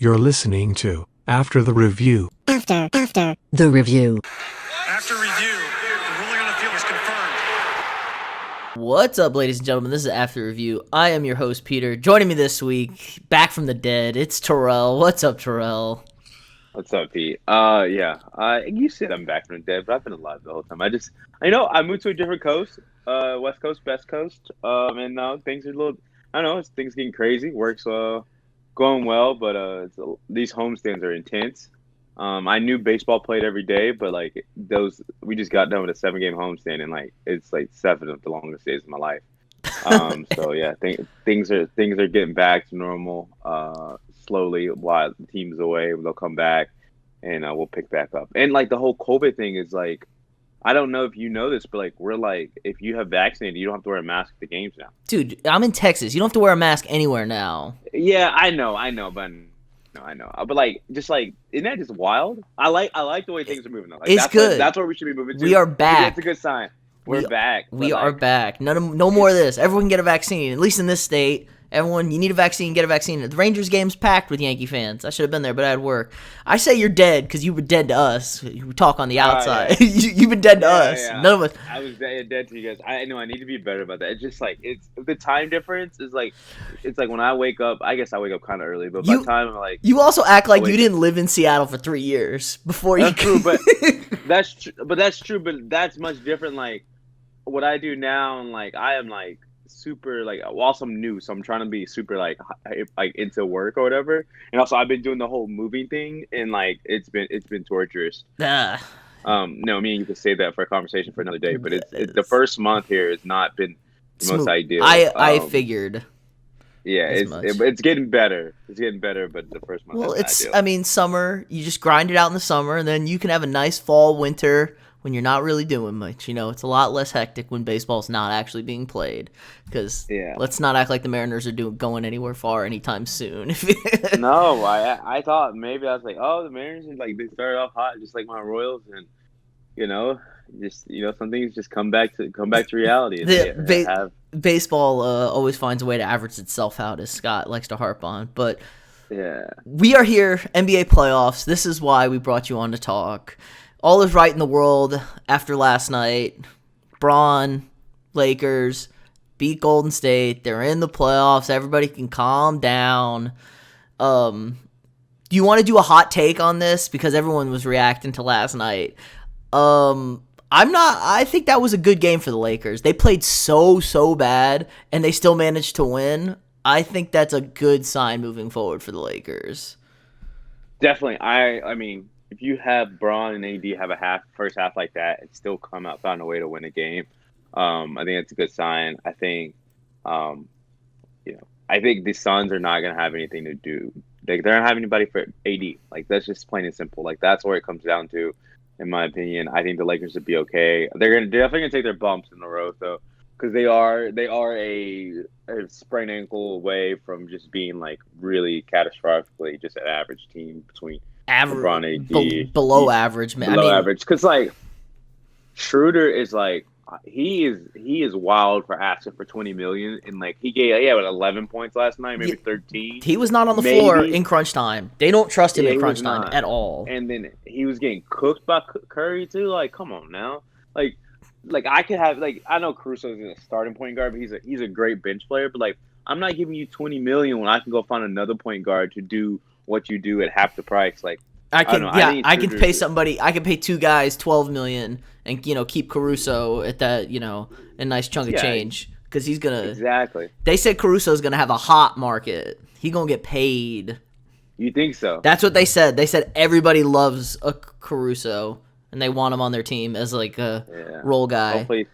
You're listening to After the Review. After the review. After review, the ruling on the field is confirmed. What's up, ladies and gentlemen? This is After Review. I am your host, Peter. Joining me this week, back from the dead, it's Terrell. What's up, Terrell? What's up, Pete? You said I'm back from the dead, but I've been alive the whole time. I moved to a different coast, West Coast, Best Coast, and now things are things getting crazy. Work's going well, but these homestands are intense. I knew baseball played every day, but we just got done with a 7-game homestand, and it's 7 of the longest days of my life. Things are getting back to normal. Slowly while the team's away, they'll come back, and we'll pick back up. And the whole COVID thing is I don't know if you know this, but if you have vaccinated, you don't have to wear a mask at the games now. Dude, I'm in Texas. You don't have to wear a mask anywhere now. Yeah, I know, but isn't that just wild? I like the way things are moving though. It's good. That's where we should be moving to. We are back. It's a good sign. We're back. We are back. No more of this. Everyone can get a vaccine. At least in this state. Everyone, you need a vaccine, get a vaccine. The Rangers game's packed with Yankee fans. I should have been there, but I had work. I say you're dead because you were dead to us. You talk on the outside. Yeah. You've been dead to us. Yeah. None of us. I was dead to you guys. I know I need to be better about that. It's just it's the time difference is it's when I wake up. I guess I wake up kind of early, but by the time I'm you also act like you didn't live in Seattle for 3 years before you. That's true, but that's true. But that's much different. What I do now, and I am super whilst I'm new, so I'm trying to be super into work or whatever, and also I've been doing the whole moving thing, and it's been torturous. No, me and you could save that for a conversation for another day, but it's the first month here has not been the most ideal. I figured. Yeah, it's getting better. It's getting better, but the first month. Well, ideal. Summer. You just grind it out in the summer, and then you can have a nice fall, winter. When you're not really doing much, it's a lot less hectic when baseball's not actually being played. Because let's not act like the Mariners are going anywhere far anytime soon. No, I thought maybe I was the Mariners they started off hot just like my Royals, and some things just come back to reality. Baseball always finds a way to average itself out, as Scott likes to harp on. But we are here, NBA playoffs. This is why we brought you on to talk. All is right in the world after last night. Braun, Lakers, beat Golden State. They're in the playoffs. Everybody can calm down. Do you want to do a hot take on this? Because everyone was reacting to last night. I'm not. I think that was a good game for the Lakers. They played so bad, and they still managed to win. I think that's a good sign moving forward for the Lakers. Definitely. I mean, if you have Braun and AD have a first half like that and still found a way to win a game, I think that's a good sign. I think, I think the Suns are not going to have anything to do. They don't have anybody for AD. That's just plain and simple. That's where it comes down to, in my opinion. I think the Lakers would be okay. They're definitely going to take their bumps in a row, though, because they are a sprained ankle away from just being really catastrophically just an average team between LeBron, AD, below average, man. Below average, because Schroeder is he is wild for asking for $20 million, and he gave 11 points last night, maybe 13. He was not on the floor in crunch time. They don't trust him in crunch time at all. And then he was getting cooked by Curry too. Come on now, I could have I know Caruso's a starting point guard, but he's a great bench player. But I'm not giving you $20 million when I can go find another point guard to do what you do at half the price. I could pay somebody. I could pay 2 guys $12 million and keep Caruso at that a nice chunk of change because he's gonna exactly. They said Caruso's gonna have a hot market. He gonna get paid. You think so? That's what they said. They said everybody loves a Caruso and they want him on their team as a role guy.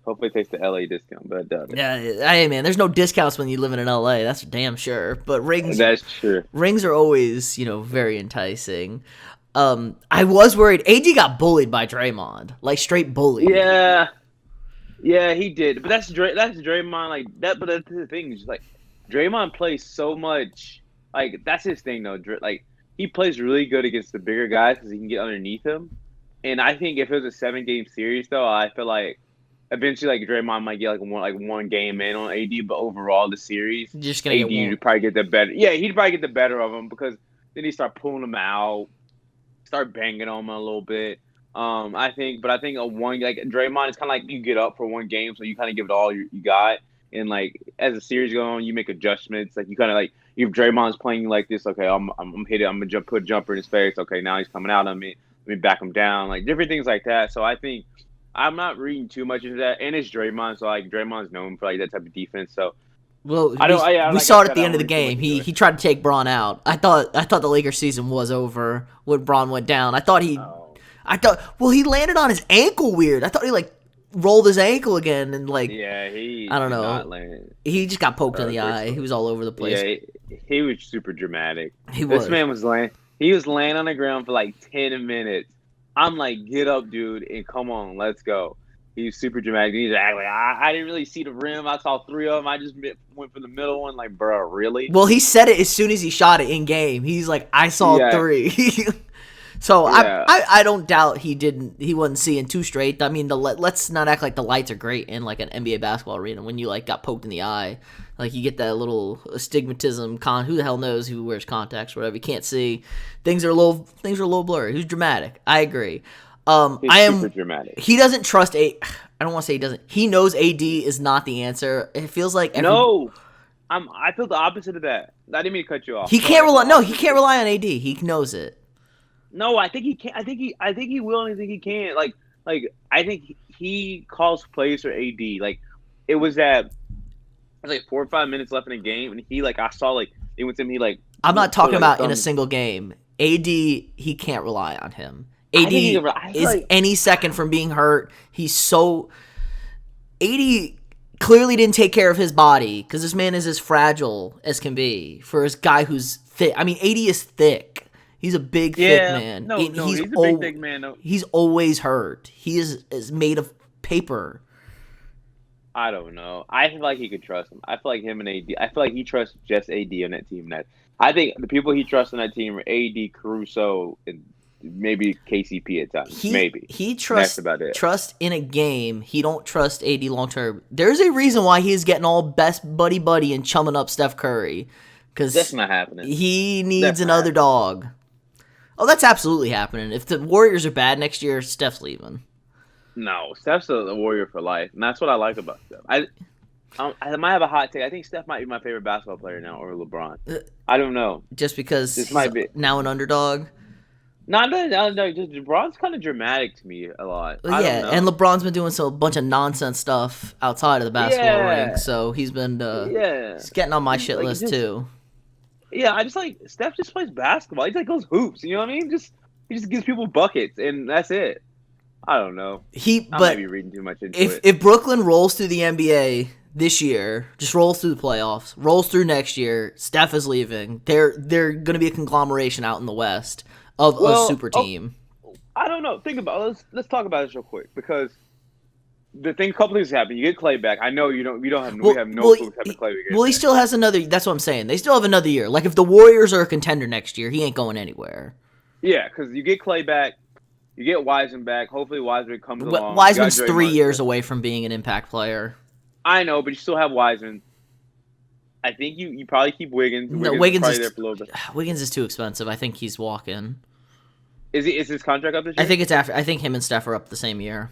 Hopefully it takes the LA discount, but hey man, there's no discounts when you live in LA. That's damn sure. But rings, that's true. Rings are always, very enticing. I was worried. AD got bullied by Draymond, straight bullied. Yeah, he did. But that's Draymond, that. But that's the thing. Is Draymond plays so much. That's his thing though. He plays really good against the bigger guys because he can get underneath him. And I think if it was a 7-game series though, I feel eventually Draymond might get one game in on AD, but overall the series, just gonna AD would probably get the better. Yeah, he'd probably get the better of him because Then he start pulling them out, start banging on them a little bit. I think a one like Draymond is kind of like you get up for one game, so you kind of give it all you got. And like as the series goes on, you make adjustments. Like you kind of like if Draymond's playing like this, okay, I'm hitting, I'm gonna put a jumper in his face. Okay, now he's coming out on me. Let me back him down. Like different things like that. So I think I'm not reading too much into that. And it's Draymond, so like Draymond's known for like that type of defense. So well, we saw it at the end of the game. He tried to take Braun out. I thought the Lakers season was over when Braun went down. I thought he landed on his ankle weird. I thought he like rolled his ankle again and like I don't know. He just got poked in the eye. He was all over the place. Yeah, he was super dramatic. This man was laying. He was laying on the ground for like 10 minutes. I'm like, get up, dude, and come on, let's go. He's super dramatic. He's like, I didn't really see the rim. I saw 3 of them. I just went for the middle one. Like, bro, really? Well, he said it as soon as he shot it in game. He's like, I saw 3. So yeah. I don't doubt he wasn't seeing 2 straight. I mean, let's not act like the lights are great in like an NBA basketball arena when you like got poked in the eye. Like you get that little astigmatism. Who the hell knows who wears contacts or whatever? You can't see. Things are a little blurry. Who's dramatic? I agree. He's super dramatic. He doesn't trust I don't want to say he doesn't. He knows AD is not the answer. It feels like I feel the opposite of that. I didn't mean to cut you off. He can't rely. No, he can't rely on AD. He knows it. No, I think he can. I think he will, and I think he can. Like I think he calls plays for AD. Like it was like 4 or 5 minutes left in the game, and he like I saw like it went to him. He like I'm not talking about in a single game. AD, he can't rely on him. AD is any second from being hurt. AD clearly didn't take care of his body because this man is as fragile as can be for a guy who's thick. I mean, AD is thick. He's a big, thick man. He's a big, thick man. No. He's always hurt. He is made of paper. I don't know. I feel like he could trust him. I feel like him and AD. I feel like he trusts just AD on that team. I think the people he trusts on that team are AD, Caruso, and maybe KCP at times. He trust in a game. He don't trust AD long term. There's a reason why he's getting all best buddy and chumming up Steph Curry. Because that's not happening. He needs another dog. Oh, that's absolutely happening. If the Warriors are bad next year, Steph's leaving. No, Steph's a Warrior for life, and that's what I like about Steph. I might have a hot take. I think Steph might be my favorite basketball player now, or LeBron. I don't know. Just because this might be now an underdog. No, just LeBron's kind of dramatic to me a lot. Well, yeah, and LeBron's been doing a bunch of nonsense stuff outside of the basketball ring, so he's been he's getting on my shit list too. Yeah, I just like Steph just plays basketball. He like goes hoops, you know what I mean? He just gives people buckets, and that's it. I don't know. I might be reading too much into it. If Brooklyn rolls through the NBA this year, just rolls through the playoffs, rolls through next year, Steph is leaving. They're going to be a conglomeration out in the West of a super team. I don't know. Think about it. Let's talk about this real quick because a couple things happen. You get Clay back. I know we have no clue having Clay. He still has another. That's what I'm saying. They still have another year. Like if the Warriors are a contender next year, he ain't going anywhere. Yeah, because you get Clay back. You get Wiseman back. Hopefully Wiseman comes along. Wiseman's 3 years away from being an impact player. I know, but you still have Wiseman. I think you probably keep Wiggins. Wiggins is there for a little bit. Wiggins is too expensive. I think he's walking. Is his contract up this year? I think it's after. I think him and Steph are up the same year.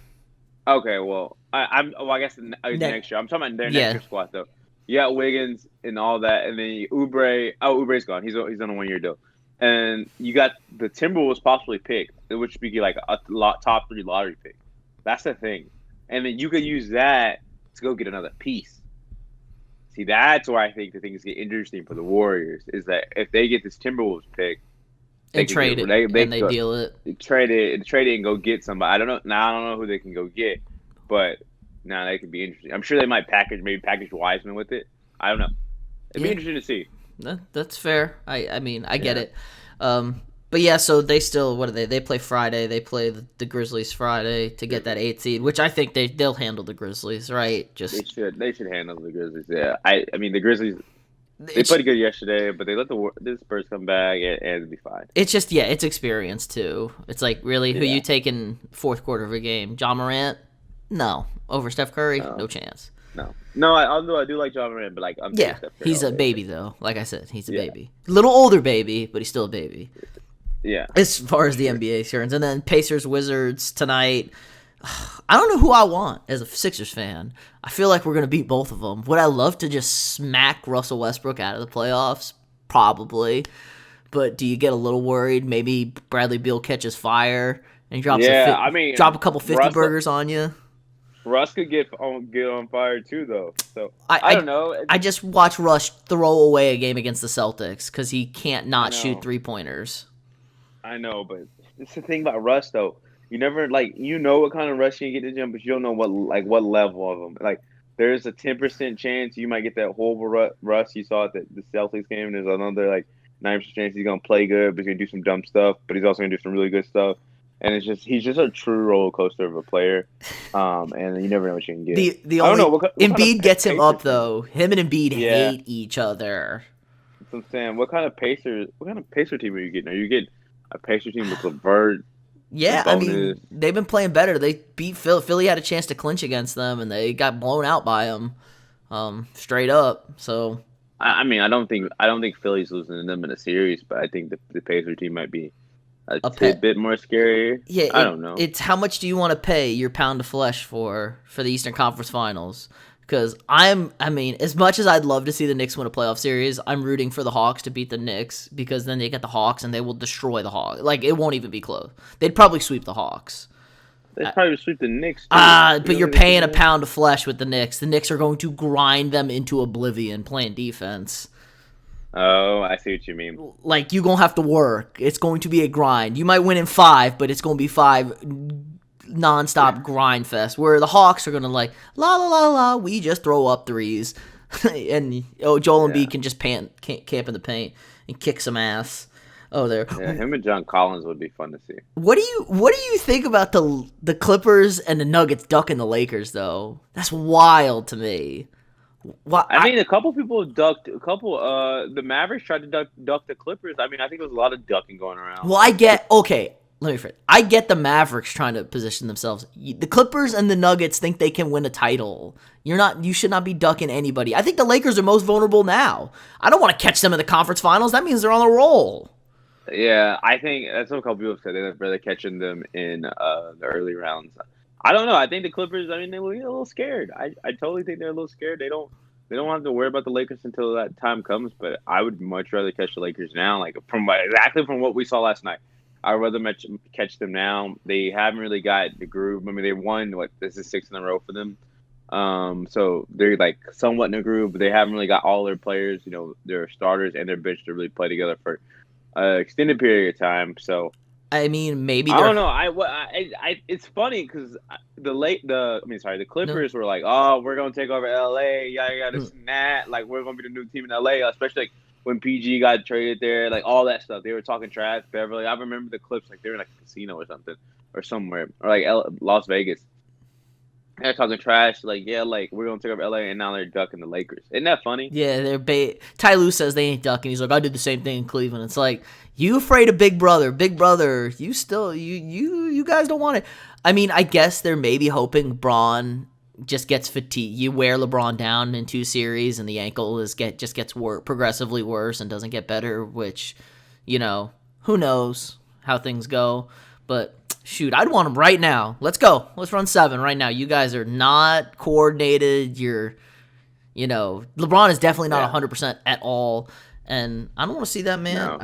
Okay, well, I guess next year. I'm talking about their next year squad though. Yeah, Wiggins and all that, and then Oubre. Oh, Oubre's gone. He's on a 1 year deal. And you got the Timberwolves possibly pick, which would be like a top 3 lottery pick. That's the thing. And then you could use that to go get another piece. See, that's where I think the things get interesting for the Warriors is that if they get this Timberwolves pick, they trade it and they deal it. Trade it and go get somebody. I don't know. Now I don't know who they can go get, but now that could be interesting. I'm sure they might package Wiseman with it. I don't know. It'd be interesting to see. That's fair. I mean, I get it. But yeah, so they still, what are they? They play Friday. They play the Grizzlies Friday to get that 8th seed, which I think they'll handle the Grizzlies, right? They should handle the Grizzlies. Yeah, I mean the Grizzlies. They played good yesterday, but they let the Spurs come back and it'll be fine. It's just it's experience too. It's like really who you take in fourth quarter of a game? John Morant? No. Over Steph Curry? No chance. No. Although I do like John Moran, but like I'm Yeah, he's a baby though. Like I said, he's a baby. Little older baby, but he's still a baby. Yeah. As far as the NBA is concerned, and then Pacers Wizards tonight. I don't know who I want as a Sixers fan. I feel like we're gonna beat both of them. Would I love to just smack Russell Westbrook out of the playoffs? Probably. But do you get a little worried? Maybe Bradley Beal catches fire and he drops drop a couple 50 burgers on you. Russ could get on fire too, though. So I don't know. I just watched Russ throw away a game against the Celtics because he can't not shoot 3-pointers. I know, but it's the thing about Russ, though. You never what kind of rush you get to jump, but you don't know what level of them. Like there's a 10% chance you might get that horrible rush you saw at the Celtics game. There's another 9% chance he's gonna play good, but he's gonna do some dumb stuff. But he's also gonna do some really good stuff. And he's just a true roller coaster of a player. And you never know what you can get. I don't know. What Embiid gets him up though. Him and Embiid hate each other. That's what I'm saying. What kind of Pacer team are you getting? Are you getting a Pacer team with LeVert? Yeah, I mean, they've been playing better. They beat Philly. Philly had a chance to clinch against them, and they got blown out by them, straight up. So, I don't think Philly's losing to them in a series, but I think the Pacers team might be a bit more scary. Yeah, I don't know. It's how much do you want to pay your pound of flesh for the Eastern Conference Finals? Because as much as I'd love to see the Knicks win a playoff series, I'm rooting for the Hawks to beat the Knicks because then they get the Hawks and they will destroy the Hawks. Like, it won't even be close. They'd probably sweep the Hawks. They'd probably sweep the Knicks. But you're paying a pound of flesh with the Knicks. The Knicks are going to grind them into oblivion playing defense. Oh, I see what you mean. Like, you're going to have to work. It's going to be a grind. You might win in 5, but it's going to be 5 nonstop grind fest where the Hawks are gonna la la la la, we just throw up threes and Joel Embiid can just camp in the paint and kick some ass. Him and John Collins would be fun to see. What do you think about the Clippers and the Nuggets ducking the Lakers though? That's wild to me. I mean, a couple people ducked. The Mavericks tried to duck the Clippers. I mean, I think there was a lot of ducking going around. Well, let me phrase. I get the Mavericks trying to position themselves. The Clippers and the Nuggets think they can win a title. You should not be ducking anybody. I think the Lakers are most vulnerable now. I don't want to catch them in the conference finals. That means they're on a roll. Yeah, I think that's what a couple people have said. They're rather catching them in the early rounds. I don't know. I think the Clippers, they will get a little scared. I totally think they're a little scared. They don't have to worry about the Lakers until that time comes, but I would much rather catch the Lakers now, from what we saw last night. I'd rather catch them now. They haven't really got the groove. I mean, they won, this is 6 in a row for them. So they're, somewhat in the groove, but they haven't really got all their players, their starters and their bench to really play together for an extended period of time. So, I mean, maybe I don't know. It's funny because the Clippers were like, oh, we're going to take over LA. Yeah, this and that. We're going to be the new team in LA, especially when PG got traded there, all that stuff. They were talking trash, Beverly. I remember the clips, they were in a casino or something, or somewhere, or Las Vegas. They're talking trash, we're going to take over LA, and now they're ducking the Lakers. Isn't that funny? Yeah, Ty Lue says they ain't ducking. He's like, I did the same thing in Cleveland. It's like, you afraid of Big Brother. Big Brother, you still, you guys don't want it. I mean, I guess they're maybe hoping Braun just gets fatigued. You wear LeBron down in 2 series, and the ankle just gets progressively worse and doesn't get better. Which, who knows how things go. But shoot, I'd want him right now. Let's go. Let's run 7 right now. You guys are not coordinated. LeBron is definitely not 100% at all, and I don't want to see that, man. No.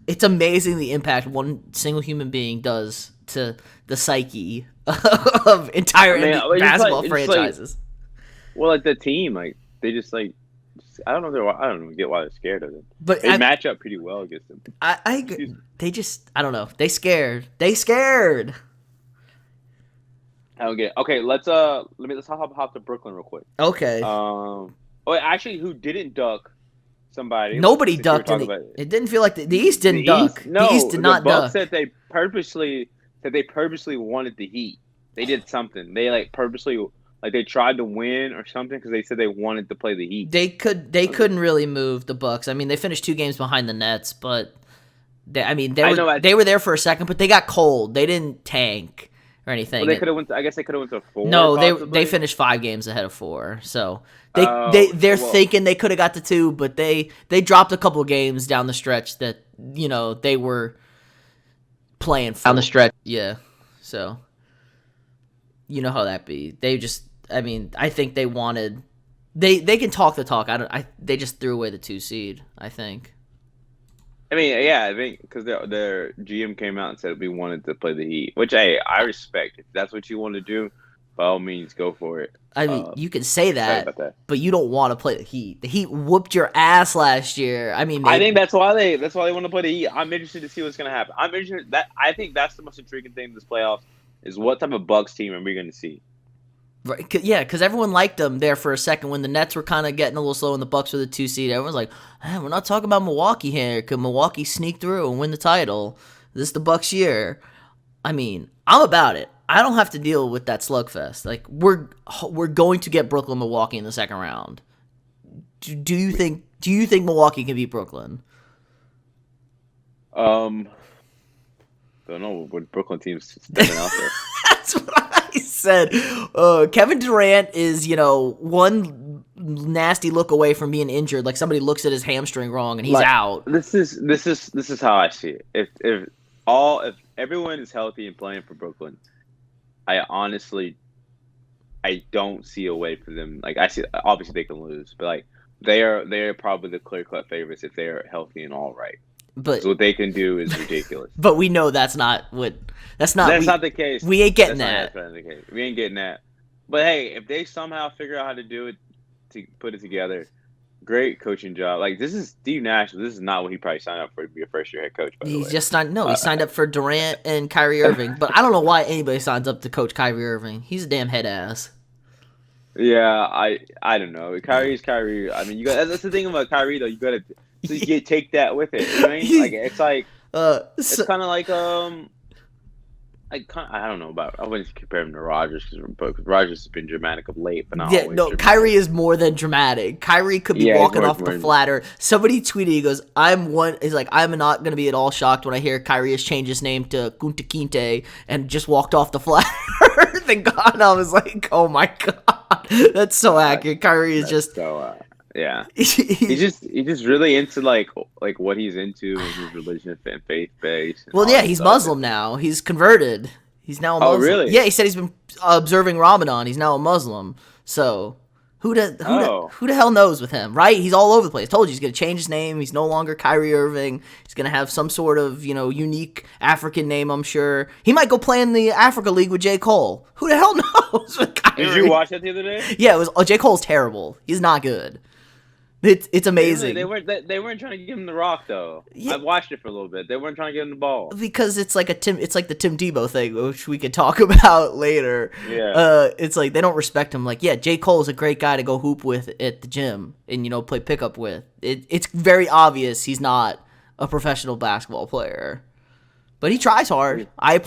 It's amazing the impact one single human being does to the psyche of entire basketball franchises. The team, they just I don't get why they're scared of them. But they match up pretty well against them. I don't know. They scared. I don't get it. Okay, let's hop to Brooklyn real quick. Okay. Actually, who didn't duck somebody? Nobody ducked. It didn't feel like the East didn't duck. The East did not duck. Said they purposely wanted the Heat. They did something. They purposely they tried to win or something because they said they wanted to play the Heat. They couldn't really move the Bucks. I mean, they finished 2 games behind the Nets, but they were there for a second, but they got cold. They didn't tank or anything. Well, they could have went. I guess they could have went to 4. No, possibly. they finished 5 games ahead of 4. So they're thinking they could have got to 2, but they dropped a couple games down the stretch that they were playing for. On the stretch. Yeah. So you know how that be. They just. I mean, I think they wanted. They can talk the talk. They just threw away the 2 seed. I think. I mean, yeah, I think because their GM came out and said we wanted to play the Heat, which I respect. If that's what you want to do, by all means, go for it. I mean, you can say that, but you don't want to play the Heat. The Heat whooped your ass last year. I mean, I think that's why they want to play the Heat. I'm interested to see what's going to happen. I think that's the most intriguing thing in this playoffs is what type of Bucks team are we going to see. Right, yeah, because everyone liked them there for a second when the Nets were kind of getting a little slow and the Bucks were the 2 seed. Everyone's like, we're not talking about Milwaukee here. Could Milwaukee sneak through and win the title? This is the Bucks' year. I mean, I'm about it. I don't have to deal with that slugfest. Like we're going to get Brooklyn, Milwaukee in the second round. Do you think Milwaukee can beat Brooklyn? Don't know what Brooklyn team's stepping out there. That's what I said. Kevin Durant is, one nasty look away from being injured. Like somebody looks at his hamstring wrong and he's out. This is how I see it. If everyone is healthy and playing for Brooklyn, I don't see a way for them. Like I see, obviously they can lose, but like they are probably the clear-cut favorites if they are healthy and all right. But so what they can do is ridiculous. But we know that's not the case. We ain't getting that. That's not the case. We ain't getting that. But hey, if they somehow figure out how to do it, to put it together, great coaching job. Like this is Steve Nash. This is not what he probably signed up for to be a first-year head coach. By the way. Just not. No, he signed up for Durant and Kyrie Irving. But I don't know why anybody signs up to coach Kyrie Irving. He's a damn head ass. Yeah, I don't know. Kyrie's Kyrie. I mean, that's the thing about Kyrie though. You gotta. So you take that with it. You know what I mean? Like it's like it's kind of like I don't know about. I wouldn't compare him to Rodgers because Rodgers has been dramatic of late, but not always. No, dramatic. Kyrie is more than dramatic. Kyrie could be walking off the flatter. Somebody tweeted, he goes, He's like, I'm not gonna be at all shocked when I hear Kyrie has changed his name to Kunta Kinte and just walked off the flatter. Thank God. I was like, oh my God, that's so accurate. Kyrie is just so. Yeah, he's just really into like what he's into and his religion and faith based. Well, yeah, he's Muslim now. He's converted. He's now a Muslim. Oh, really? Yeah, he said he's been observing Ramadan. He's now a Muslim. So who the hell knows with him, right? He's all over the place. I told you he's gonna change his name. He's no longer Kyrie Irving. He's gonna have some sort of unique African name. I'm sure he might go play in the Africa League with J. Cole. Who the hell knows with Kyrie? Did you watch that the other day? Yeah, it was. J. Cole's terrible. He's not good. It's amazing. They weren't trying to give him the rock though. Yeah. I watched it for a little bit. They weren't trying to give him the ball because it's like the Tim Tebow thing, which we could talk about later. Yeah. It's like they don't respect him. Like, yeah, J. Cole is a great guy to go hoop with at the gym and play pickup with. It's very obvious he's not a professional basketball player, but he tries hard. I'll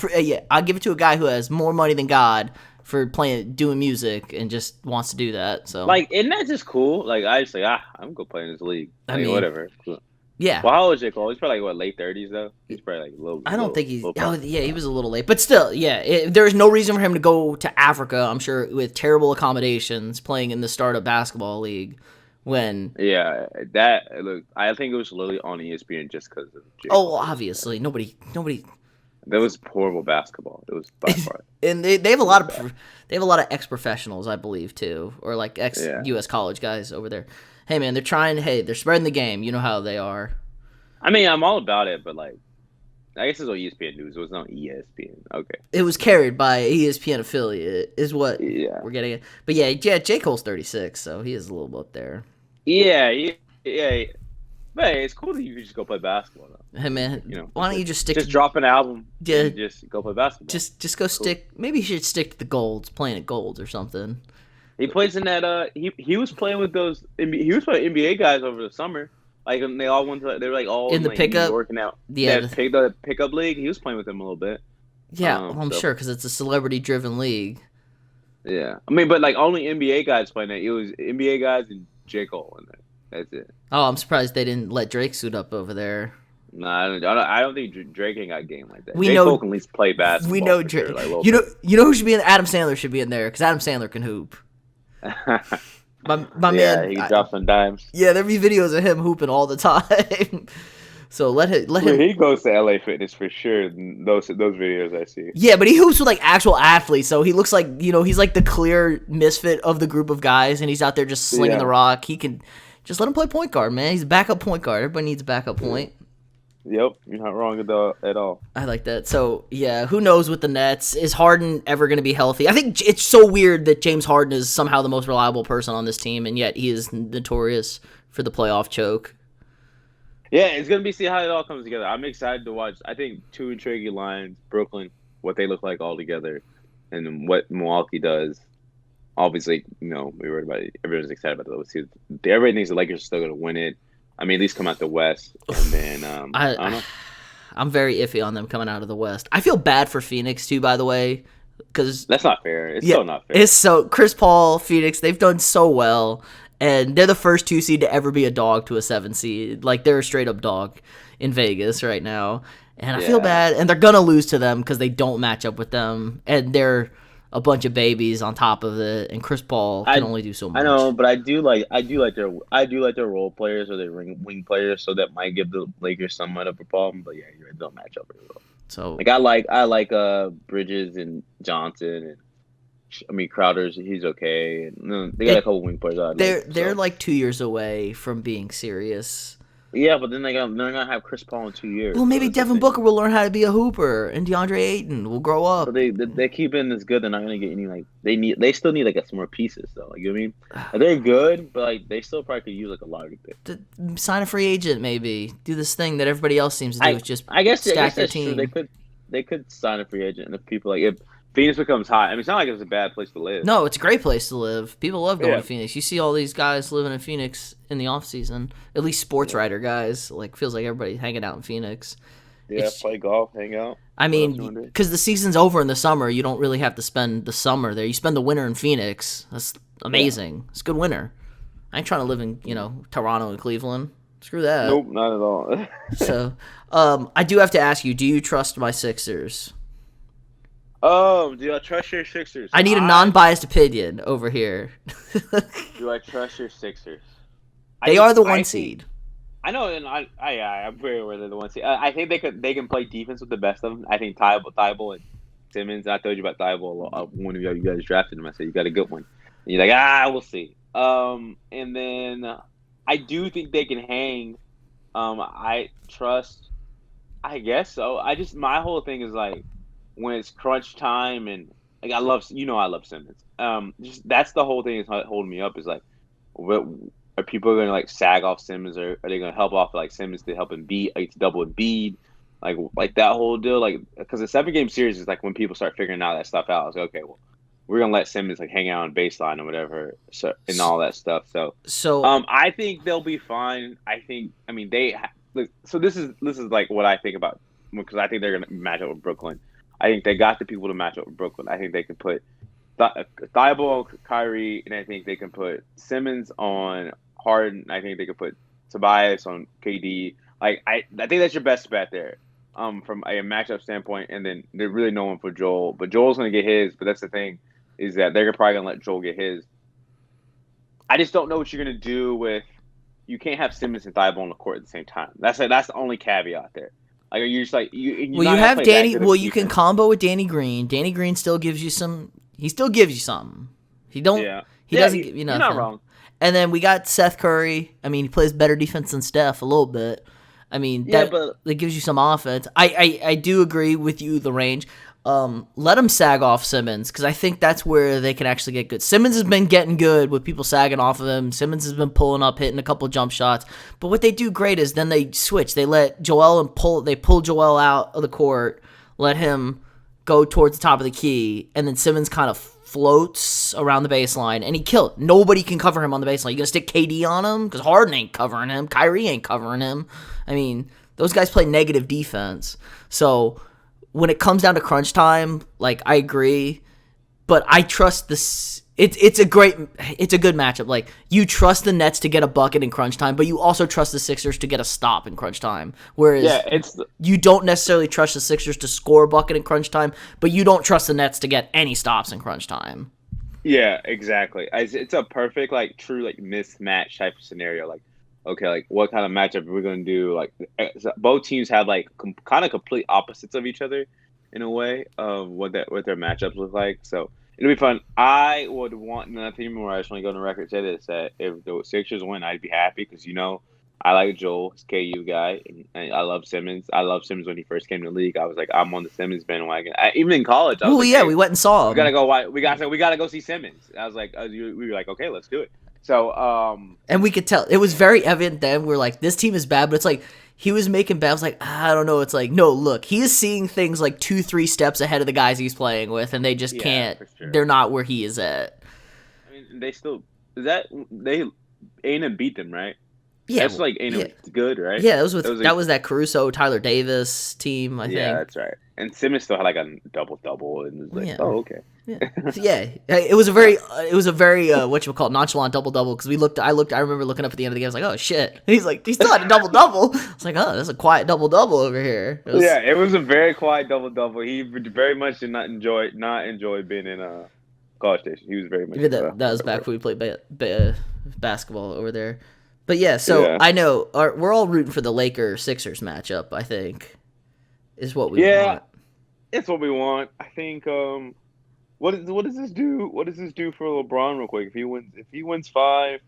give it to a guy who has more money than God for doing music and just wants to do that. So isn't that just cool? Like I just I'm gonna play in this league. I mean, whatever. Cool. Yeah. Well, how old is J. Cole? He's probably late 30s though. He's probably a little. I don't think he's. He was a little late, but still, yeah. There's no reason for him to go to Africa. I'm sure with terrible accommodations, playing in the startup basketball league. When I think it was literally on ESPN just because of J. Cole. Obviously, nobody. That was horrible basketball. It was by far. And they have a lot of ex-professionals, I believe, too, or like ex-U.S. college guys over there. Hey, man, they're spreading the game. You know how they are. I mean, I'm all about it, but I guess it's on ESPN News. It was on ESPN. Okay. It was carried by ESPN affiliate, is what we're getting at. But yeah, J. Cole's 36, so he is a little bit there. Yeah. But hey, it's cool that you can just go play basketball though. Hey man, why don't you just drop an album? Yeah, and just go play basketball. Just go stick. Maybe you should stick to the Golds, playing at Golds or something. He plays in that. He was playing with those. He was playing NBA guys over the summer. Like they all went to. They were all in the pickup working out. Yeah, the pickup league. He was playing with them a little bit. Yeah, I'm sure because it's a celebrity-driven league. Yeah, I mean, but only NBA guys playing that. It was NBA guys and J. Cole in there. That's it. Oh, I'm surprised they didn't let Drake suit up over there. No, I don't think Drake ain't got a game like that. We J. know Cole can at least play basketball. We know for Drake. sure, like, You know who should be in? Adam Sandler should be in there because Adam Sandler can hoop. My yeah, man. he drops some dimes. Yeah, there be videos of him hooping all the time. So let him. He goes to LA Fitness for sure. Those videos I see. Yeah, but he hoops with like actual athletes, so he looks like he's like the clear misfit of the group of guys, and he's out there just slinging the rock. He can just let him play point guard, man. He's a backup point guard. Everybody needs a backup point. Yep, you're not wrong at all. I like that. So, yeah, who knows with the Nets? Is Harden ever going to be healthy? I think it's so weird that James Harden is somehow the most reliable person on this team, and yet he is notorious for the playoff choke. Yeah, it's going to be see how it all comes together. I'm excited to watch. I think two intriguing lines, Brooklyn, what they look like all together, and then what Milwaukee does. Obviously, we worried about it. Everyone's excited about those two. Everybody thinks the Lakers are still going to win it. I mean, at least come out the West, and then I don't know. I'm very iffy on them coming out of the West. I feel bad for Phoenix too, by the way, because that's not fair. It's so not fair. It's so Chris Paul, Phoenix, they've done so well, and they're the first 2 seed to ever be a dog to a 7 seed. Like they're a straight up dog in Vegas right now, and I feel bad. And they're gonna lose to them because they don't match up with them, and they're a bunch of babies on top of it, and Chris Paul can only do so much. I know, but I do like their role players or their wing players, so that might give the Lakers somewhat of a problem. But yeah, they don't match up very well. So like I like Bridges and Johnson, and Crowder's he's okay. And they got a couple wing players. They're like 2 years away from being serious. Yeah, but then they're gonna have Chris Paul in 2 years. Well, maybe Devin Booker will learn how to be a hooper, and DeAndre Ayton will grow up. So they keep in this good. They're not gonna get any they still need some more pieces though. Like, you know what I mean? They're good, but they still probably could use a lottery pick. Sign a free agent, maybe do this thing that everybody else seems to do. I guess stack their that's team. True. They could sign a free agent, and if people if Phoenix becomes hot. It's not like it's a bad place to live. No, it's a great place to live. People love going to Phoenix. You see all these guys living in Phoenix in the off season. At least sports writer guys. Feels like everybody's hanging out in Phoenix. Yeah, play golf, hang out. Because the season's over in the summer, you don't really have to spend the summer there. You spend the winter in Phoenix. That's amazing. Yeah. It's a good winter. I ain't trying to live in Toronto and Cleveland. Screw that. Nope, not at all. So, I do have to ask you: do you trust my Sixers? Do I trust your Sixers? I need a non-biased opinion over here. Do I trust your Sixers? They are the 1 seed. I know, and I'm very aware they're the 1 seed. I think they can play defense with the best of them. I think Tebow and Simmons. I told you about Tebow. One of you guys drafted him. I said you got a good one. And you're like, we'll see. And then I do think they can hang. I trust. I guess so. My whole thing is when it's crunch time and I love Simmons. That's the whole thing is holding me up is are people going to sag off Simmons or are they going to help off Simmons to help Embiid, to double Embiid, like that whole deal, because the 7-game series is when people start figuring all that stuff out. It's okay, well, we're gonna let Simmons hang out on baseline or whatever, and all that stuff. So I think they'll be fine. So this is what I think about, because I think they're gonna match up with Brooklyn. I think they got the people to match up with Brooklyn. I think they can put Tebow on Kyrie, and I think they can put Simmons on Harden. I think they can put Tobias on KD. I think that's your best bet there, from a matchup standpoint. And then there's really no one for Joel, but Joel's gonna get his. But that's the thing, is that they're probably gonna let Joel get his. I just don't know what you're gonna do with. You can't have Simmons and Tebow on the court at the same time. That's the only caveat there. You're just you have Danny. Well, you can combo with Danny Green. Danny Green still gives you some. He still gives you something. He doesn't give you nothing. You're not wrong. And then we got Seth Curry. He plays better defense than Steph a little bit. That gives you some offense. I do agree with you, the range. Let him sag off Simmons, because I think that's where they can actually get good. Simmons has been getting good with people sagging off of him. Simmons has been pulling up, hitting a couple jump shots. But what they do great is then they switch. They let they pull Joel out of the court, let him go towards the top of the key, and then Simmons kind of floats around the baseline, and he killed. Nobody can cover him on the baseline. You gonna stick KD on him? Because Harden ain't covering him. Kyrie ain't covering him. Those guys play negative defense. So when it comes down to crunch time, I agree, but I trust this. it's a good matchup. Like, you trust the Nets to get a bucket in crunch time, but you also trust the Sixers to get a stop in crunch time. Whereas you don't necessarily trust the Sixers to score a bucket in crunch time, but you don't trust the Nets to get any stops in crunch time. Yeah, exactly. It's a perfect, like, true, like, mismatch type of scenario. Like, okay, like, what kind of matchup are we going to do? Like, both teams have, like, kind of complete opposites of each other in a way of what their matchups look like. So it'll be fun. I would want nothing more. I just want to go on the record and say this, that if the Sixers win, I'd be happy because, I like Joel, he's KU guy, and I love Simmons. I love Simmons when he first came to the league. I was like, I'm on the Simmons bandwagon. Even in college, I was like, yeah, hey, we went and saw him. We gotta go see Simmons. I was like, we were like, okay, let's do it. So, and we could tell it was very evident then. We're like, this team is bad, but it's like he was making bad. I was like, I don't know. It's like, no, look, he is seeing things like 2-3 steps ahead of the guys he's playing with, and they just can't. Sure. They're not where he is at. I mean, they A&M beat them, right? Yeah, that's like A&M good, right? Yeah, that was that Caruso, Tyler Davis team. I think. Yeah, that's right. And Simmons still had like a double, and it was like, oh, okay. Yeah, it was a very nonchalant double because I remember looking up at the end of the game. I was like, oh shit. And he's like, he still had a double. It's like, oh, that's a quiet double over here. It was a very quiet double. He very much did not enjoy being in College Station. He was very much. That was back when we played basketball over there. But yeah, so I know we're all rooting for the Lakers-Sixers matchup. I think is what we want. Yeah, it's what we want. I think. What does this do? What does this do for LeBron real quick? If he wins 5,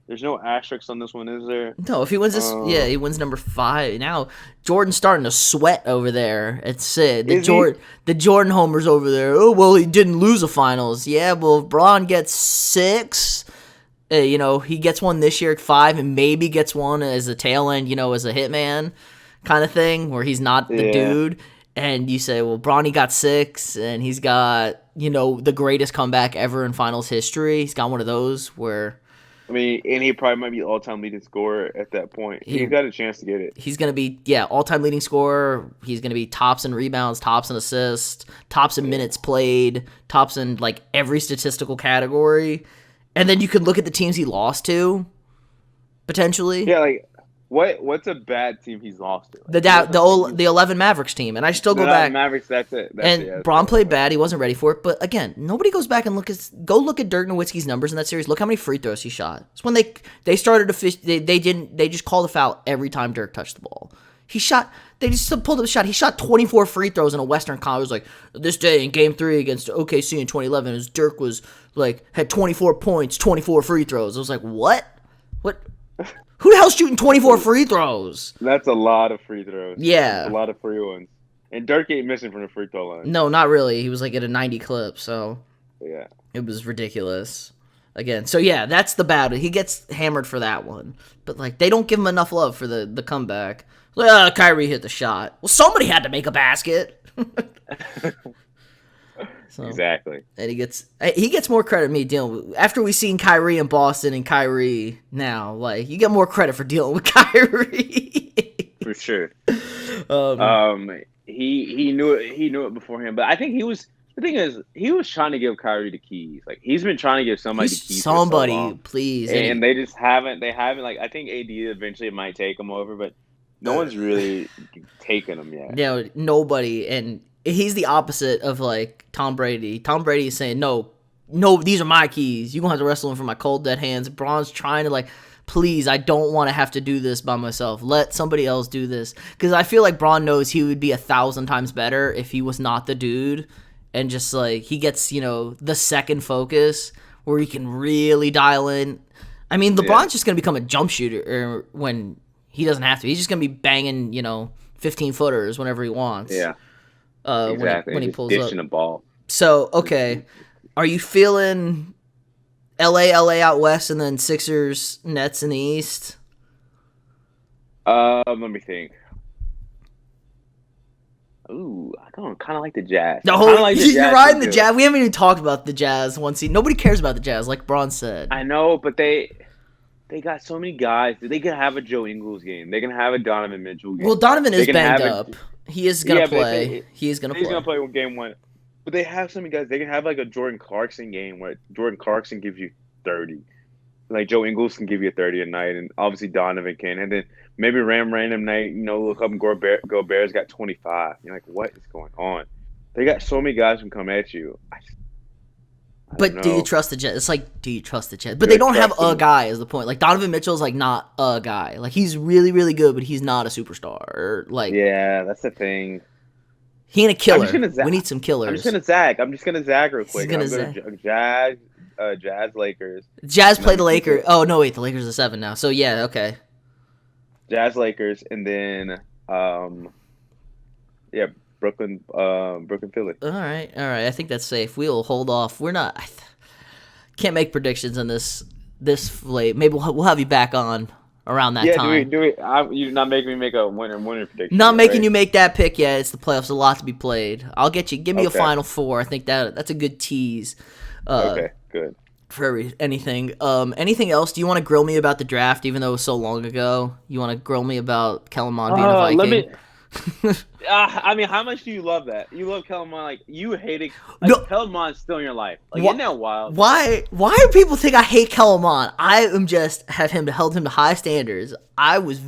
there's no asterisks on this one, is there? No, if he wins this, he wins number 5. Now Jordan's starting to sweat over there at Sid. The Jordan homers over there. Oh well, he didn't lose a finals. Yeah, well, if LeBron gets 6. He gets one this year at 5 and maybe gets one as a tail end, as a hitman kind of thing where he's not the dude. And you say, well, Bronny got 6 and he's got, the greatest comeback ever in finals history. He's got one of those where. I mean, and he probably might be all-time leading scorer at that point. He's got a chance to get it. He's going to be, all-time leading scorer. He's going to be tops in rebounds, tops in assists, tops in minutes played, tops in, like, every statistical category. And then you could look at the teams he lost to, potentially. Yeah, like what's a bad team he's lost to? Like, the 11 Mavericks team, and I still go back. Mavericks, that's it. Bron played bad; he wasn't ready for it. But again, nobody goes back and look at Dirk Nowitzki's numbers in that series. Look how many free throws he shot. It's when they started to fish. They just called a foul every time Dirk touched the ball. He shot. They just pulled up a shot. He shot 24 free throws in a Western Conference. Like, this day in Game 3 against OKC in 2011, as Dirk was had 24 points, 24 free throws. I was like, what? Who the hell's shooting 24 free throws? That's a lot of free throws. Yeah, that's a lot of free ones. And Dirk ain't missing from the free throw line. No, not really. He was like at a 90 clip, so yeah, it was ridiculous. Again, so yeah, that's the battle. He gets hammered for that one, but they don't give him enough love for the comeback. Kyrie hit the shot. Well, somebody had to make a basket. Exactly. And he gets more credit than me dealing with. After we've seen Kyrie in Boston and Kyrie now, you get more credit for dealing with Kyrie. For sure. He knew it beforehand, but I think the thing is, he was trying to give Kyrie the keys. He's been trying to give somebody the keys. Somebody, for so long. Please. And they just haven't. They haven't. I think AD eventually might take him over, but no one's really taken him yet. Yeah, nobody. And he's the opposite of Tom Brady. Tom Brady is saying, no, these are my keys. You're going to have to wrestle them from my cold, dead hands. Bron's trying to please, I don't want to have to do this by myself. Let somebody else do this. Because I feel like Bron knows he would be 1,000 times better if he was not the dude. And just he gets, the second focus where he can really dial in. I mean, LeBron's just going to become a jump shooter when he doesn't have to. He's just going to be banging, 15-footers whenever he wants. Yeah. Exactly. When he pulls dishing up. a ball. So, okay. Are you feeling LA out west and then Sixers, Nets in the east? Let me think. Ooh, I kind of like the Jazz. No, you're riding the Jazz. We haven't even talked about the Jazz one seed. Nobody cares about the Jazz, like Bron said. I know, but they got so many guys. They can have a Joe Ingles game. They can have a Donovan Mitchell game. Well, Donovan is banged up. He is going to play. He is going to play. He's going to play game 1. But they have so many guys. They can have like a Jordan Clarkson game where Jordan Clarkson gives you 30. Like Joe Ingles can give you 30 a night, and obviously Donovan can. And then maybe random night, look up and Gobert's got 25. You're like, what is going on? They got so many guys who come at you. But do you trust the Jets? It's like, do you trust the Jets? But they don't have a guy is the point. Like Donovan Mitchell's like not a guy. Like he's really, really good, but he's not a superstar. Like yeah, that's the thing. He ain't a killer. We need some killers. I'm just gonna zag real quick. Jazz, Lakers. Jazz play the Lakers. Oh no, wait, the Lakers are 7 now. So yeah, okay. Jazz, Lakers, and then Brooklyn, Philly. All right. I think that's safe. We'll hold off. We're not. Can't make predictions on this late. Maybe we'll have you back on around that time. Do we? You're not making me make a winner prediction. Not making you make that pick yet. It's the playoffs. A lot to be played. I'll get you. Give me a Final Four. I think that's a good tease. Okay. Good. For anything. Anything else? Do you want to grill me about the draft, even though it was so long ago? You want to grill me about Kellen Mond being a Viking? I mean, how much do you love that? You love Kellen Mond, like you hate it. Like, no. Kellen Mond's still in your life. Like, isn't that wild? Why do people think I hate Kellen Mond? I am just held him to high standards. I was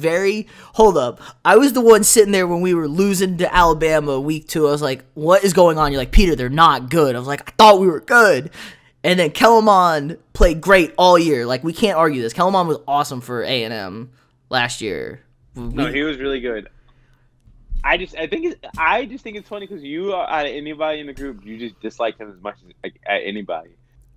hold up. I was the one sitting there when we were losing to Alabama week 2. I was like, what is going on? You're like, Peter, they're not good. I was like, I thought we were good. And then Kellen Mond played great all year. Like, we can't argue this. Kellen Mond was awesome for A&M last year. No, he was really good. I just think it's funny because you are out of anybody in the group, you just dislike him as much as like, at anybody,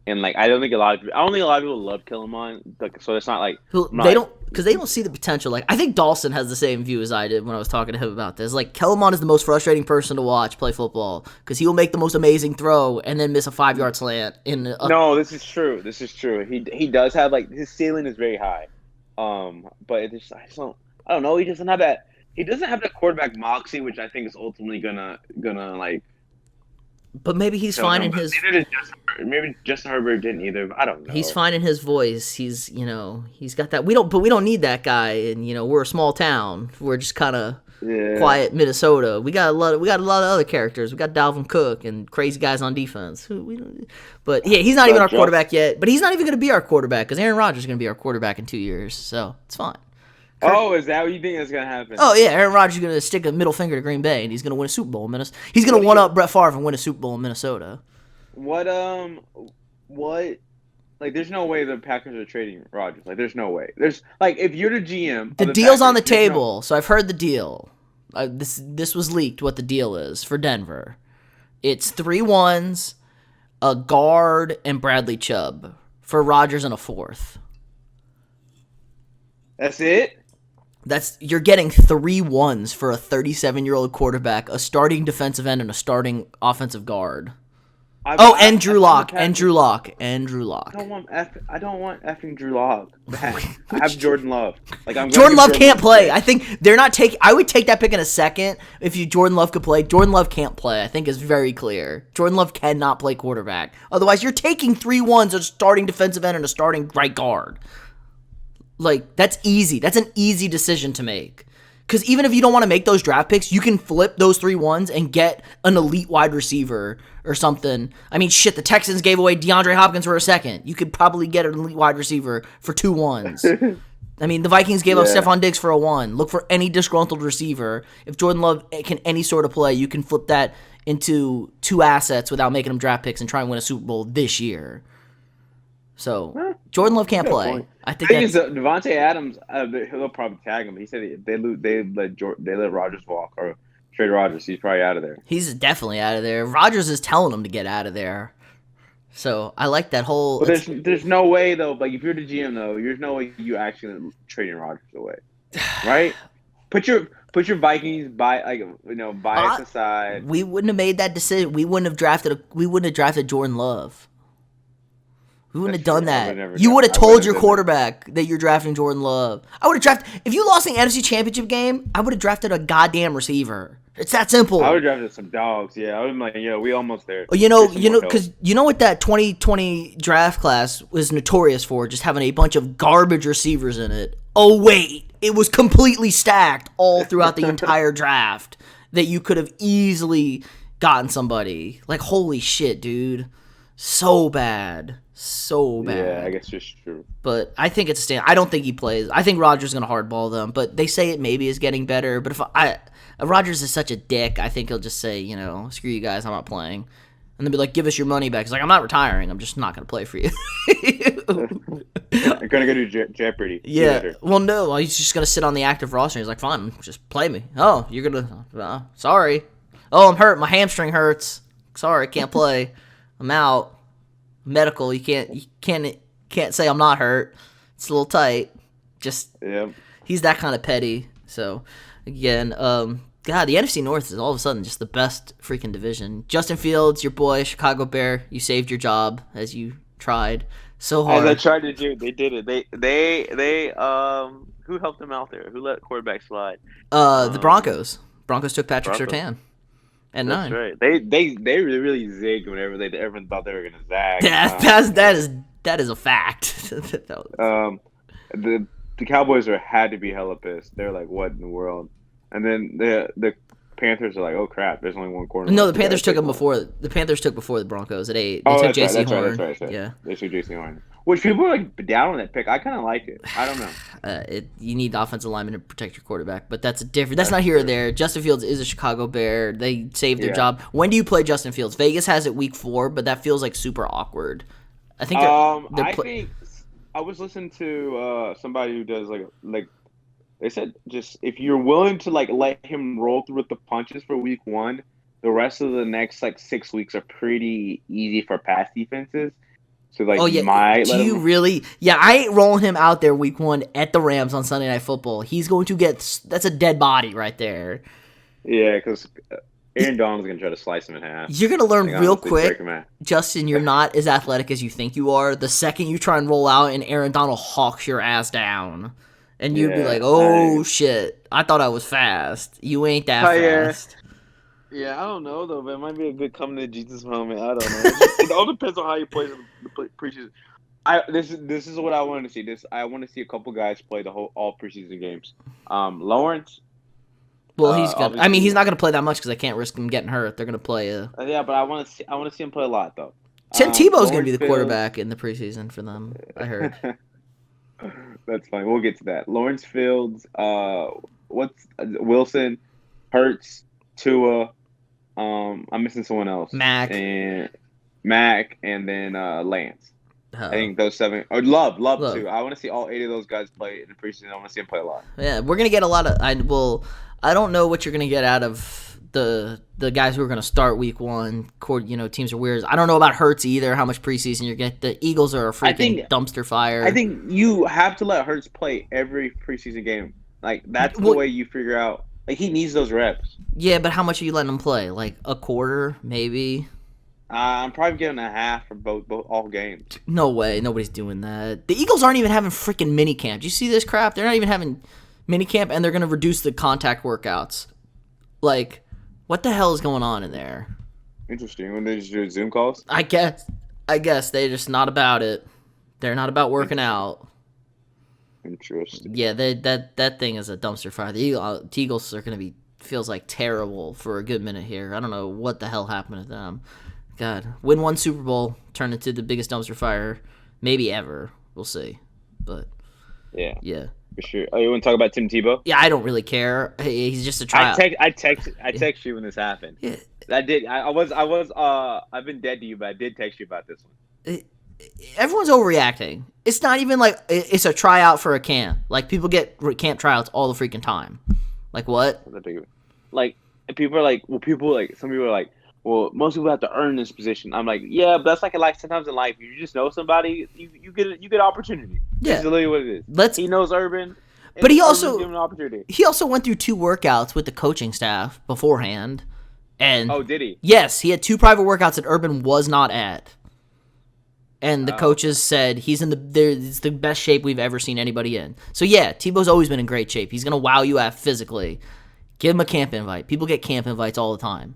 and like I don't think a lot of people love Kellen Mond, like, so it's not like they don't see the potential. Like I think Dawson has the same view as I did when I was talking to him about this. Like Kellen Mond is the most frustrating person to watch play football because he will make the most amazing throw and then miss a 5-yard slant. No, this is true. He does have like his ceiling is very high, but I don't know. He doesn't have that. He doesn't have that quarterback moxie, which I think is ultimately gonna like. But maybe he's finding his. Maybe Justin Herbert didn't either. I don't know. He's finding his voice. He's got that. We don't need that guy. And we're a small town. We're just kind of quiet Minnesota. We got a lot of other characters. We got Dalvin Cook and crazy guys on defense. But yeah, he's not even our quarterback yet. But he's not even going to be our quarterback because Aaron Rodgers is going to be our quarterback in 2 years. So it's fine. Oh, is that what you think is going to happen? Oh, yeah. Aaron Rodgers is going to stick a middle finger to Green Bay, and he's going to win a Super Bowl in Minnesota. He's going to one-up Brett Favre and win a Super Bowl in Minnesota. What, like, there's no way the Packers are trading Rodgers. Like, there's no way. There's, like, if you're the GM. The deal's Packers, on the table, so I've heard the deal. This was leaked what the deal is for Denver. It's 3 1s, a guard, and Bradley Chubb for Rodgers and a 4th. That's it? You're getting 3 1s for a 37-year-old quarterback, a starting defensive end, and a starting offensive guard. And Drew Lock. I don't want effing Drew Lock. I have Jordan Love. Jordan Love can't play. I think they're not taking. I would take that pick in a second if Jordan Love could play. Jordan Love can't play. I think is very clear. Jordan Love cannot play quarterback. Otherwise, you're taking 3 1s, a starting defensive end, and a starting right guard. Like, that's easy. That's an easy decision to make. Because even if you don't want to make those draft picks, you can flip those 3 1s and get an elite wide receiver or something. I mean, shit, the Texans gave away DeAndre Hopkins for a second. You could probably get an elite wide receiver for 2 1s. I mean, the Vikings gave up Stephon Diggs for a 1. Look for any disgruntled receiver. If Jordan Love can any sort of play, you can flip that into 2 assets without making them draft picks and try and win a Super Bowl this year. So Jordan Love can't play. Point. I think Devontae Adams. He'll probably tag him. He said they let Rodgers walk or trade Rodgers. He's probably out of there. He's definitely out of there. Rodgers is telling him to get out of there. So I like that whole. But there's no way though. Like if you're the GM though, there's no way you actually trading Rodgers away, right? Put your Vikings bias aside. We wouldn't have made that decision. We wouldn't have drafted Jordan Love. We wouldn't have done that. You would have told your quarterback that you're drafting Jordan Love. I would have drafted. If you lost the NFC Championship game, I would have drafted a goddamn receiver. It's that simple. I would have drafted some dogs. Yeah, I would have been like, we almost there. Well, because what that 2020 draft class was notorious for, just having a bunch of garbage receivers in it. Oh wait, it was completely stacked all throughout the entire draft that you could have easily gotten somebody. Like, holy shit, dude. So bad. So bad. Yeah, I guess it's true. But I think it's a stand. I don't think he plays. I think Rodgers is going to hardball them. But they say it maybe is getting better. But if Rodgers is such a dick, I think he'll just say, screw you guys, I'm not playing. And they'll be like, give us your money back. He's like, I'm not retiring. I'm just not going to play for you. I'm going to go to Jeopardy. Yeah. Well, no. He's just going to sit on the active roster. He's like, fine, just play me. Oh, you're going to... sorry. Oh, I'm hurt. My hamstring hurts. Sorry, can't play. I'm out. Medical. You can't say I'm not hurt. It's a little tight. Just... Yep. He's that kind of petty. So, again... God, the NFC North is all of a sudden just the best freaking division. Justin Fields, your boy, Chicago Bear, you saved your job as you tried so hard. As I tried to do, they did it. They who helped them out there? Who let quarterback slide? The Broncos. Broncos took Patrick Surtain. And That's 9. right. They really zigged whenever everyone thought they were gonna zag. That is a fact. The Cowboys had to be hella pissed. They're like, what in the world? And then the Panthers are like, oh crap, there's only one corner. No, the Panthers took him before. The Panthers took before the Broncos at 8. They took J.C. Horn. That's right. Yeah, they took J.C. Horn. Which people are like down on that pick. I kind of like it. I don't know. You need offensive linemen to protect your quarterback, but that's not here or there. Justin Fields is a Chicago Bear. They saved their job. When do you play Justin Fields? Vegas has it week 4, but that feels like super awkward. I think. I was listening to somebody who does like. They said just if you're willing to let him roll through with the punches for week 1, the rest of the next 6 weeks are pretty easy for pass defenses. So you might let him... really? Yeah, I ain't rolling him out there week 1 at the Rams on Sunday Night Football. He's going to that's a dead body right there. Yeah, because Aaron Donald's going to try to slice him in half. You're going to learn real quick, Justin, you're not as athletic as you think you are. The second you try and roll out and Aaron Donald hawks your ass down. And you'd be like, oh, shit, I thought I was fast. You ain't that fast. Yeah, I don't know, though, but it might be a good coming to Jesus moment. I don't know. It all depends on how you play the preseason. This is what I want to see. I want to see a couple guys play all preseason games. Lawrence. Well, he's gonna. I mean, he's not gonna play that much because I can't risk him getting hurt. They're gonna play. Yeah, but I want to see him play a lot though. Tebow's gonna be the quarterback in the preseason for them. I heard. That's fine. We'll get to that. Lawrence Fields. Wilson, Hurts, Tua. I'm missing someone else. Mac, and then Lance. I think those 7. Or Love too. I want to see all 8 of those guys play in the preseason. I want to see them play a lot. Yeah, we're gonna get a lot of. I don't know what you're gonna get out of the guys who are gonna start week 1. Teams are weird. I don't know about Hurts either. How much preseason you get? The Eagles are a freaking dumpster fire. I think you have to let Hurts play every preseason game. That's the way you figure out. He needs those reps. Yeah, but how much are you letting him play? A quarter, maybe. I'm probably getting a half for all games. No way. Nobody's doing that. The Eagles aren't even having freaking mini camp. Do you see this crap? They're not even having mini camp, and they're going to reduce the contact workouts. What the hell is going on in there? Interesting. When they just do Zoom calls? I guess they're just not about it. They're not about working out. Interesting. Yeah, that thing is a dumpster fire. The Eagles are going to be, feels like, terrible for a good minute here. I don't know what the hell happened to them. God, win 1 Super Bowl, turn into the biggest dumpster fire maybe ever. We'll see. But yeah. For sure. Oh, you want to talk about Tim Tebow? Yeah, I don't really care. He's just a tryout. I text you when this happened. Yeah. I did. I've been dead to you, but I did text you about this one. Everyone's overreacting. It's not even like it's a tryout for a camp. People get camp tryouts all the freaking time. What? People are like, some people are like, well, most people have to earn this position. I'm like, yeah, but that's sometimes in life. If you just know somebody, you get opportunity. Yeah. That's literally what it is. He knows Urban. But he also give him an opportunity. He also went through 2 workouts with the coaching staff beforehand. And did he? Yes, he had 2 private workouts that Urban was not at. And the coaches said it's the best shape we've ever seen anybody in. So yeah, Tebow's always been in great shape. He's gonna wow you out physically. Give him a camp invite. People get camp invites all the time.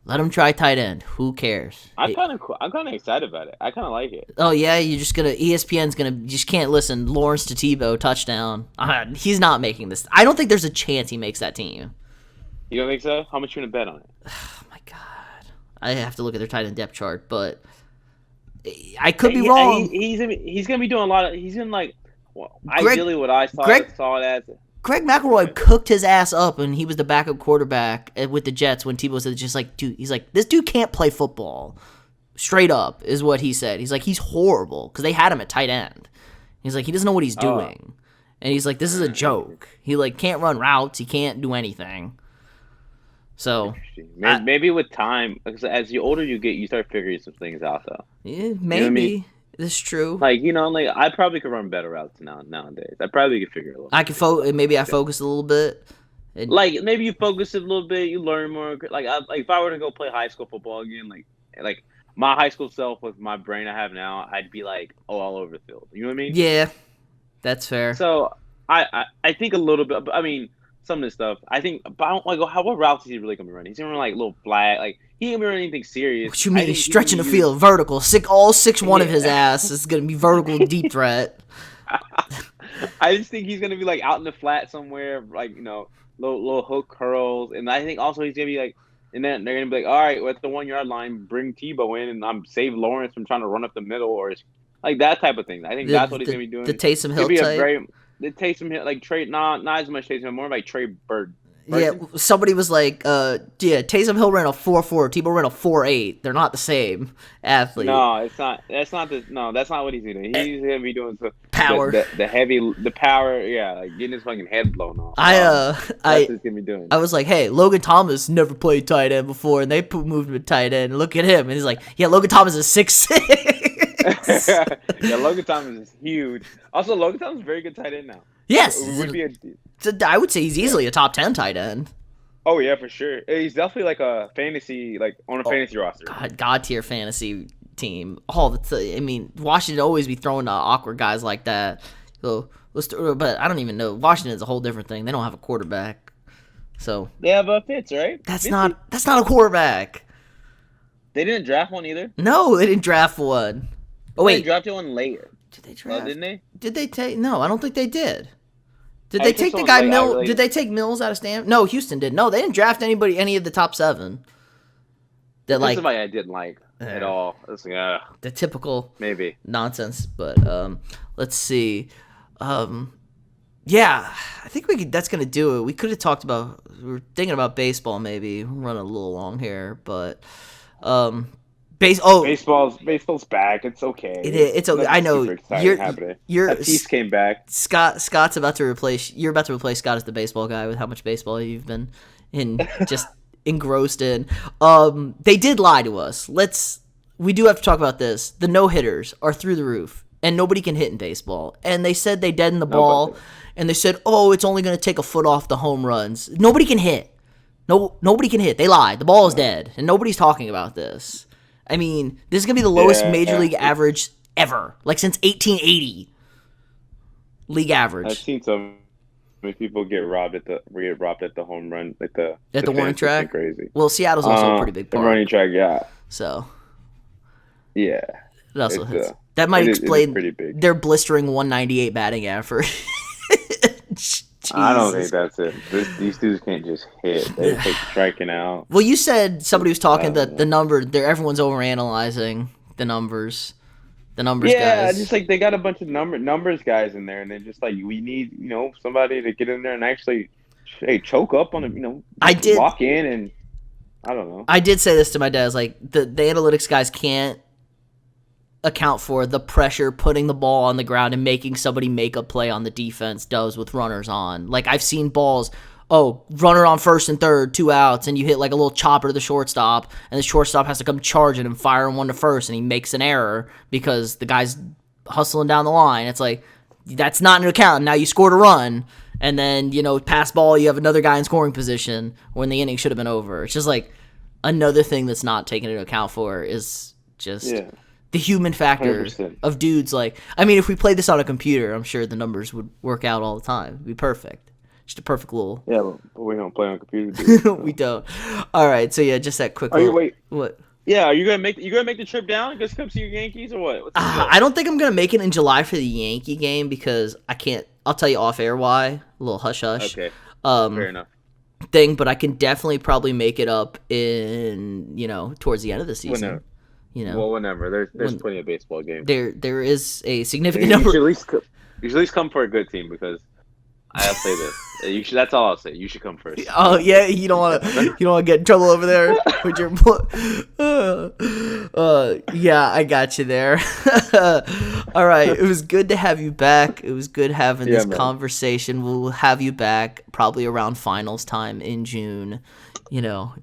Let him try tight end. Who cares? I'm kind of excited about it. I kind of like it. Oh yeah, ESPN's gonna you just can't listen. Lawrence to Tebow touchdown. He's not making this. I don't think there's a chance he makes that team. You don't think so? How much you gonna bet on it? Oh my god. I have to look at their tight end depth chart, but I could be wrong. He's gonna be doing a lot of. He's gonna ideally what I saw it as. Greg McElroy cooked his ass up, and he was the backup quarterback with the Jets when Tebow said, just like, dude, he's like, this dude can't play football. Straight up is what he said. He's like, he's horrible because they had him at tight end. He's like, he doesn't know what he's doing. And he's like, this is a joke. He can't run routes. He can't do anything. So maybe with time, as the older you get, you start figuring some things out, though. Yeah, maybe. You know what I mean? That's true. I probably could run better routes nowadays. I probably could figure it a little. I could maybe I focus a little bit. Maybe you focus it a little bit. You learn more. If I were to go play high school football again, like my high school self with my brain I have now, I'd be all over the field. You know what I mean? Yeah, that's fair. So I think a little bit. I mean, some of this stuff. I think, but I don't what routes is he really gonna be running? He's gonna run little flat. He ain't gonna be running anything serious. What you mean? He's stretching the field vertical. All 6'1" of his ass is gonna be vertical deep threat. I just think he's gonna be out in the flat somewhere, little hook curls, and I think also he's gonna be and then they're gonna be all right, at the 1 yard line, bring Tebow in, and save Lawrence from trying to run up the middle, or that type of thing. I think that's what he's gonna be doing. The Taysom Hill type. The Taysom Hill, Trey, not as much Taysom, more like Trey Bird. Yeah, somebody was like, Taysom Hill ran a 4.4, Tebow ran a 4.8. They're not the same athlete. No, it's not. That's not what he's doing. He's gonna be doing power, the power. Yeah, getting his fucking head blown off. That's what he's gonna be doing. I was like, hey, Logan Thomas never played tight end before, and they moved him to tight end. Look at him, and he's like, yeah, Logan Thomas is 6'6". Yeah, Logan Thomas is huge. Also, Logan Thomas is a very good tight end now. Yes, I would say he's easily a top 10 tight end. Oh yeah, for sure. He's definitely a fantasy, on a fantasy roster. God tier fantasy team. I mean, Washington always be throwing awkward guys like that. So, but I don't even know. Washington's a whole different thing. They don't have a quarterback. So they have Fitz, right? That's not a quarterback. They didn't draft one either. No, they didn't draft one. Oh wait, they drafted one later. Did they draft? Didn't they? Did they take? No, I don't think they did. Did they take the guy Mills? Did they take Mills out of Stanford? No, Houston did. No, they didn't draft any of the top 7. That's somebody I didn't like at all. The typical maybe nonsense. But let's see. Yeah, I think that's gonna do it. We could have talked about. We were thinking about baseball. Maybe we're running a little long here, but baseball's back. It's okay. It's okay. I know. Tatis came back. Scott's about to replace. You're about to replace Scott as the baseball guy with how much baseball you've been just engrossed in. They did lie to us. We do have to talk about this. The no hitters are through the roof, and nobody can hit in baseball. And they said they deadened the ball, and they said, it's only going to take a foot off the home runs. Nobody can hit. No, nobody can hit. They lied. The ball is dead, and nobody's talking about this. I mean, this is going to be the lowest major league average ever, since 1880. League average. I've seen so many people get robbed at the home run, at the warning track. Crazy. Well, Seattle's also a pretty big park. The running track, yeah. So. Yeah. It also that might explain their blistering 198 batting average. I don't think that's it. These dudes can't just hit. They take striking out. Well, you said somebody was talking that the number. Everyone's overanalyzing the numbers. The numbers guys. Yeah, just they got a bunch of numbers guys in there, and they're just we need somebody to get in there and actually choke up on it. I did walk in and I don't know. I did say this to my dad. I was like, the analytics guys can't account for the pressure putting the ball on the ground and making somebody make a play on the defense does with runners on. I've seen balls, runner on first and third, 2 outs, and you hit a little chopper to the shortstop, and the shortstop has to come charging and firing one to first, and he makes an error because the guy's hustling down the line. It's that's not an account. Now you scored a run, and then, pass ball, you have another guy in scoring position when the inning should have been over. It's just another thing that's not taken into account for is just... Yeah. The human factor 100%. Of dudes if we played this on a computer, I'm sure the numbers would work out all the time. It'd be perfect. Just a perfect little... Yeah, but we don't play on computers. We don't. All right, so yeah, just that quick... What? Yeah, are you gonna make the trip down? Just come see your Yankees or what? I don't think I'm gonna make it in July for the Yankee game because I can't... I'll tell you off air why. A little hush hush. Okay. Fair enough. thing, but I can definitely probably make it up in, towards the end of the season. Whenever. There's plenty of baseball games. There is a significant number. You should at least come for a good team, because I'll say this. That's all I'll say. You should come first. Oh yeah, you don't want to get in trouble over there with your. Yeah, I got you there. All right, it was good to have you back. It was good having this conversation. We'll have you back probably around finals time in June.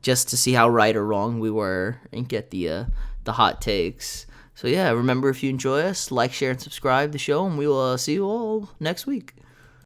Just to see how right or wrong we were and get the hot takes. So yeah, remember, if you enjoy us, like, share, and subscribe the show, and we will see you all next week.